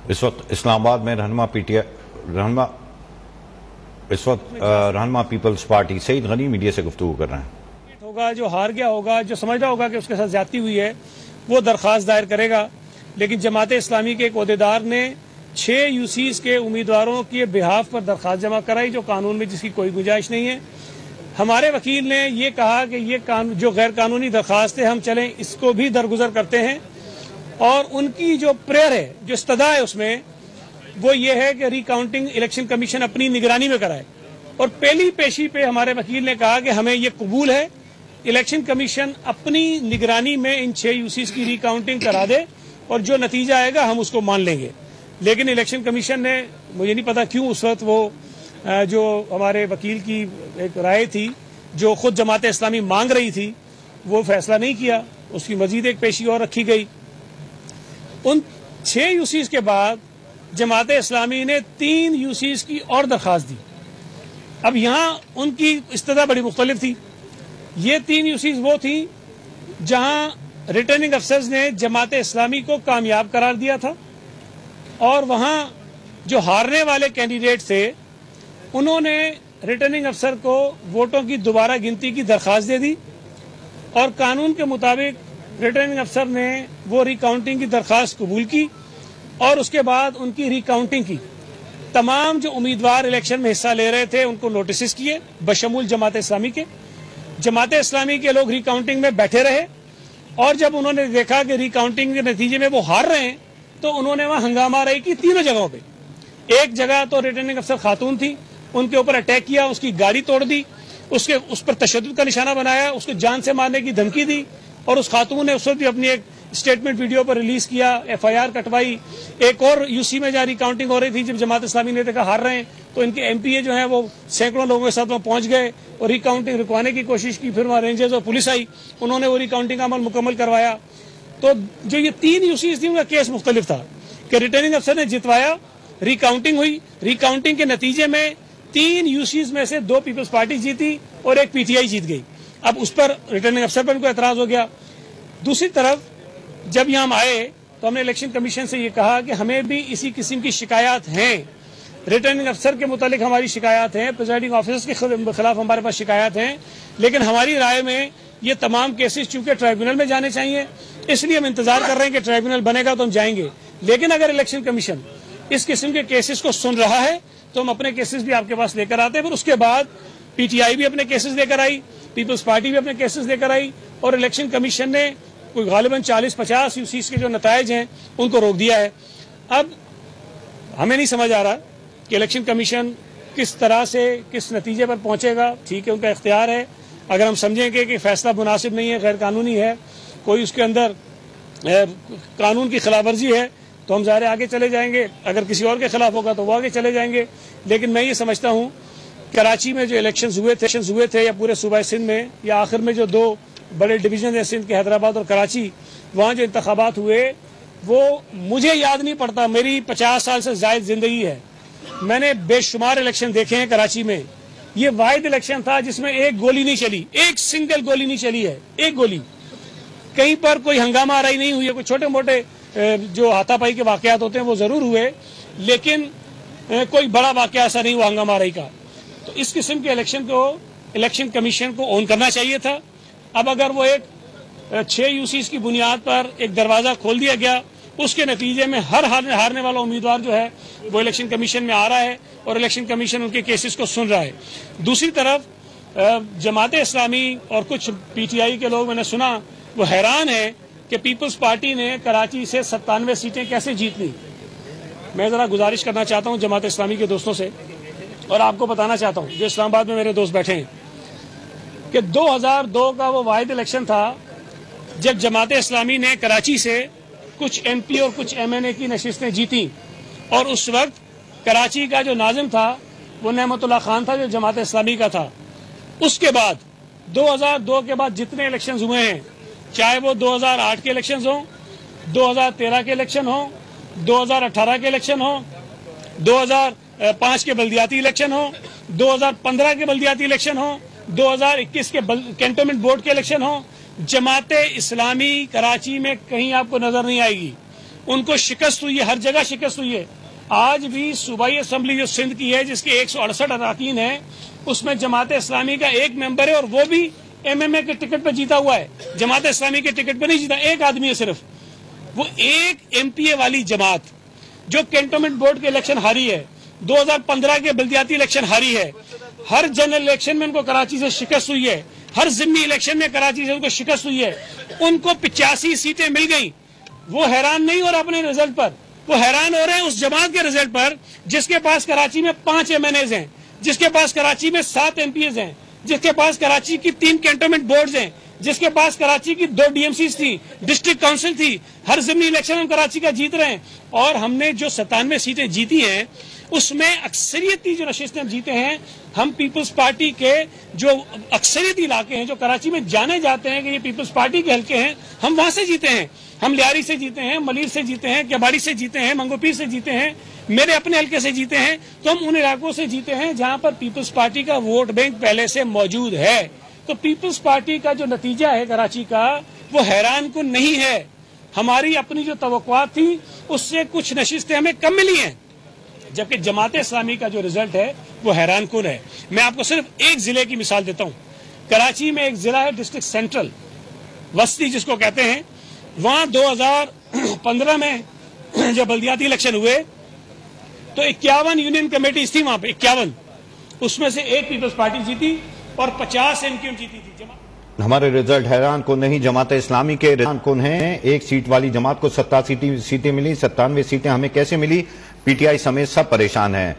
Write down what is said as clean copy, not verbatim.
اس وقت اسلام آباد میں رہنما Peoples party Saeed Ghani media سے گفتگو کر رہے ہیں۔ ہوگا جو ہار گیا ہوگا، جو سمجھ رہا ہوگا کہ اس کے ساتھ زیادتی ہوئی ہے، وہ درخواست دائر کرے گا، لیکن جماعت اسلامی کے ایک عہدیدار نے 6 UCs کے امیدواروں کے بہاف پر درخواست جمع کرائی، جو قانون میں جس کی کوئی گنجائش نہیں ہے۔ ہمارے وکیل نے یہ کہا کہ یہ جو غیر قانونی درخواست ہے، ہم چلیں اس کو بھی درگزر کرتے ہیں، اور ان کی جو پریئر ہے، جو استدعا ہے اس میں، وہ یہ ہے کہ ری کاؤنٹنگ الیکشن کمیشن اپنی نگرانی میں کرائے۔ اور پہلی پیشی پہ ہمارے وکیل نے کہا کہ ہمیں یہ قبول ہے، الیکشن کمیشن اپنی نگرانی میں ان 6 UCs کی ری کاؤنٹنگ کرا دے، اور جو نتیجہ آئے گا ہم اس کو مان لیں گے۔ لیکن الیکشن کمیشن نے، مجھے نہیں پتا کیوں اس وقت وہ جو ہمارے وکیل کی ایک رائے تھی جو خود جماعت اسلامی مانگ رہی تھی، وہ فیصلہ نہیں کیا، اس کی مزید ایک پیشی اور رکھی گئی۔ ان 6 UCs کے بعد جماعت اسلامی نے 3 UCs کی اور درخواست دی۔ اب یہاں ان کی استدعا بڑی مختلف تھی۔ یہ 3 UCs وہ تھیں جہاں ریٹرننگ افسرز نے جماعت اسلامی کو کامیاب قرار دیا تھا، اور وہاں جو ہارنے والے کینڈیڈیٹ تھے انہوں نے ریٹرننگ افسر کو ووٹوں کی دوبارہ گنتی کی درخواست دے دی، اور قانون کے مطابق ریٹرننگ افسر نے وہ ری کاؤنٹنگ کی درخواست قبول کی، اور اس کے بعد ان کی ری کاؤنٹنگ کی۔ تمام جو امیدوار الیکشن میں حصہ لے رہے تھے ان کو نوٹسز کیے، بشمول جماعت اسلامی کے۔ جماعت اسلامی کے لوگ ری کاؤنٹنگ میں بیٹھے رہے، اور جب انہوں نے دیکھا کہ ری کاؤنٹنگ کے نتیجے میں وہ ہار رہے ہیں تو انہوں نے وہاں ہنگامہ آرائی کی 3 جگہوں پہ۔ ایک جگہ تو ریٹرننگ افسر خاتون تھی، ان کے اوپر اٹیک کیا، اس کی گاڑی توڑ دی، اس پر تشدد کا نشانہ بنایا، اس کو جان سے مارنے کی دھمکی دی، اور اس خاتون نے اس وقت بھی اپنی ایک اسٹیٹمنٹ ویڈیو پر ریلیز کیا، FIR کٹوائی۔ ایک اور UC میں جہاں ری کاؤنٹنگ ہو رہی تھی، جب جماعت اسلامی نے دیکھا ہار رہے ہیں تو ان کے MPA جو ہیں وہ سینکڑوں لوگوں کے ساتھ وہاں پہنچ گئے اور ری کاؤنٹنگ رکوانے کی کوشش کی۔ پھر وہاں رینجرز اور پولیس آئی، انہوں نے وہ ری کاؤنٹنگ کا عمل مکمل کروایا۔ تو جو یہ 3 UCs تھیں ان کا کیس مختلف تھا کہ ریٹرننگ افسر نے جتوایا، ری کاؤنٹنگ ہوئی، ری کاؤنٹنگ کے نتیجے میں 3 UCs میں سے 2 پیپلز پارٹی جیتی اور ایک PTI جیت گئی۔ اب اس پر ریٹرننگ افسر پر ان کو اعتراض ہو گیا۔ دوسری طرف جب یہاں ہم آئے تو ہم نے الیکشن کمیشن سے یہ کہا کہ ہمیں بھی اسی قسم کی شکایات ہیں، ریٹرننگ افسر کے متعلق ہماری شکایات ہیں، پریزائڈنگ آفیسرز کے خلاف ہمارے پاس شکایات ہیں، لیکن ہماری رائے میں یہ تمام کیسز چونکہ ٹرائبیونل میں جانے چاہیے، اس لیے ہم انتظار کر رہے ہیں کہ ٹرائبیونل بنے گا تو ہم جائیں گے۔ لیکن اگر الیکشن کمیشن اس قسم کے کیسز کو سن رہا ہے تو ہم اپنے کیسز بھی آپ کے پاس لے کر آتے ہیں۔ پھر اس کے بعد PTI بھی اپنے کیسز لے کر آئی، پیپلز پارٹی بھی اپنے کیسز لے کر آئی، اور الیکشن کمیشن نے کوئی غالباً 40-50 UCs کے جو نتائج ہیں ان کو روک دیا ہے۔ اب ہمیں نہیں سمجھ آ رہا کہ الیکشن کمیشن کس طرح سے کس نتیجے پر پہنچے گا۔ ٹھیک ہے، ان کا اختیار ہے، اگر ہم سمجھیں گے کہ فیصلہ مناسب نہیں ہے، غیر قانونی ہے، کوئی اس کے اندر قانون کی خلاف ورزی ہے تو ہم ظاہر آگے چلے جائیں گے، اگر کسی اور کے خلاف ہوگا تو وہ آگے چلے جائیں گے۔ لیکن میں یہ سمجھتا ہوں کراچی میں جو الیکشنز ہوئے تھے یا پورے صوبہ سندھ میں، یا آخر میں جو 2 بڑے ڈویژن ہیں سندھ کے، حیدرآباد اور کراچی، وہاں جو انتخابات ہوئے وہ مجھے یاد نہیں پڑتا، میری 50 سال سے زائد زندگی ہے، میں نے بے شمار الیکشن دیکھے ہیں کراچی میں۔ یہ واحد الیکشن تھا جس میں ایک گولی نہیں چلی، ایک سنگل گولی نہیں چلی ہے، ایک گولی۔ کہیں پر کوئی ہنگامہ آرائی نہیں ہوئی ہے، کوئی چھوٹے موٹے جو ہاتھا پائی کے واقعات ہوتے ہیں وہ ضرور ہوئے، لیکن کوئی بڑا واقعہ ایسا نہیں ہوا ہنگامہ آرائی کا۔ تو اس قسم کے الیکشن کو الیکشن کمیشن کو اون کرنا چاہیے تھا۔ اب اگر وہ ایک 6 UCs کی بنیاد پر ایک دروازہ کھول دیا گیا، اس کے نتیجے میں ہر ہارنے والا امیدوار جو ہے وہ الیکشن کمیشن میں آ رہا ہے، اور الیکشن کمیشن ان کے کیسز کو سن رہا ہے۔ دوسری طرف جماعت اسلامی اور کچھ PTI کے لوگ میں نے سنا وہ حیران ہے کہ پیپلز پارٹی نے کراچی سے 97 سیٹیں کیسے جیت لی۔ میں ذرا گزارش کرنا چاہتا ہوں جماعت اسلامی کے دوستوں سے، اور آپ کو بتانا چاہتا ہوں جو اسلام آباد میں میرے دوست بیٹھے ہیں، کہ 2002 کا وہ واحد الیکشن تھا جب جماعت اسلامی نے کراچی سے کچھ MP اور کچھ MNA کی نشستیں جیتی، اور اس وقت کراچی کا جو ناظم تھا وہ نعمت اللہ خان تھا جو جماعت اسلامی کا تھا۔ اس کے بعد 2002 کے بعد جتنے الیکشنز ہوئے ہیں، چاہے وہ 2008 کے الیکشنز ہوں، 2013 کے الیکشن ہوں، 2018 کے الیکشن ہوں، 2005 کے بلدیاتی الیکشن ہوں، 2015 کے بلدیاتی الیکشن ہوں، 2021 کے کینٹونمنٹ بورڈ کے الیکشن ہوں، جماعت اسلامی کراچی میں کہیں آپ کو نظر نہیں آئے گی۔ ان کو شکست ہوئی ہے, ہر جگہ شکست ہوئی ہے. آج بھی صوبائی اسمبلی جو سندھ کی ہے جس کے 168 اراکین ہیں, اس میں جماعت اسلامی کا ایک ممبر ہے اور وہ بھی ایم ایم اے کے ٹکٹ پہ جیتا ہوا ہے. جماعت اسلامی کے ٹکٹ پہ نہیں جیتا, ایک آدمی ہے صرف. وہ ایک ایم پی اے والی جماعت جو کینٹونمنٹ بورڈ کے الیکشن ہاری ہے, 2015 کے بلدیاتی الیکشن ہاری ہے, ہر جنرل الیکشن میں ان کو کراچی سے شکست ہوئی ہے, ہر ضمنی الیکشن میں کراچی سے ان کو شکست ہوئی ہے, ان کو 85 سیٹیں مل گئیں. وہ حیران نہیں ہو رہا اپنے رزلٹ پر, وہ حیران ہو رہے ہیں اس جماعت کے رزلٹ پر جس کے پاس کراچی میں 5 ایم این ایز ہیں, جس کے پاس کراچی میں 7 ایم پی ایز ہیں, جس کے پاس کراچی کی 3 کینٹونمنٹ بورڈز ہیں, جس کے پاس کراچی کی 2 ڈی ایم سیز تھی, ڈسٹرکٹ کاؤنسل تھی. ہر ضمنی الیکشن ہم کراچی کا جیت رہے ہیں, اور ہم نے جو 97 سیٹیں جیتی ہیں اس میں اکثریتی جو نشستیں ہم جیتے ہیں, ہم پیپلز پارٹی کے جو اکثریتی علاقے ہیں جو کراچی میں جانے جاتے ہیں کہ یہ پیپلز پارٹی کے حلقے ہیں, ہم وہاں سے جیتے ہیں. ہم لیاری سے جیتے ہیں, ملیر سے جیتے ہیں, کیباڑی سے جیتے ہیں, منگو پیر سے جیتے ہیں, میرے اپنے حلقے سے جیتے ہیں. تو ہم ان علاقوں سے جیتے ہیں جہاں پر پیپلز پارٹی کا ووٹ بینک پہلے سے موجود ہے. تو پیپلز پارٹی کا جو نتیجہ ہے کراچی کا وہ حیران کن نہیں ہے. ہماری اپنی جو توقعات تھی اس سے کچھ نشستیں ہمیں کم ملی ہیں, جبکہ جماعت اسلامی کا جو رزلٹ ہے وہ حیران کن ہے. میں آپ کو صرف ایک ضلع کی مثال دیتا ہوں. کراچی میں ایک ضلع ہے ڈسٹرکٹ سینٹرل وسطی جس کو کہتے ہیں, وہاں 2015 میں جب بلدیاتی الیکشن ہوئے تو 51 یونین کمیٹیز تھی وہاں پہ, 51, اس میں سے ایک پیپلز پارٹی جیتی اور 50 ایم کیو جیتی تھی. ہمارے رزلٹ حیران کن نہیں, جماعت اسلامی کے حیران کن ہیں. ایک سیٹ والی جماعت کو 87 سیٹیں ملی, 97 سیٹیں ہمیں کیسے ملی؟ پی ٹی آئی سمیت سب پریشان ہیں.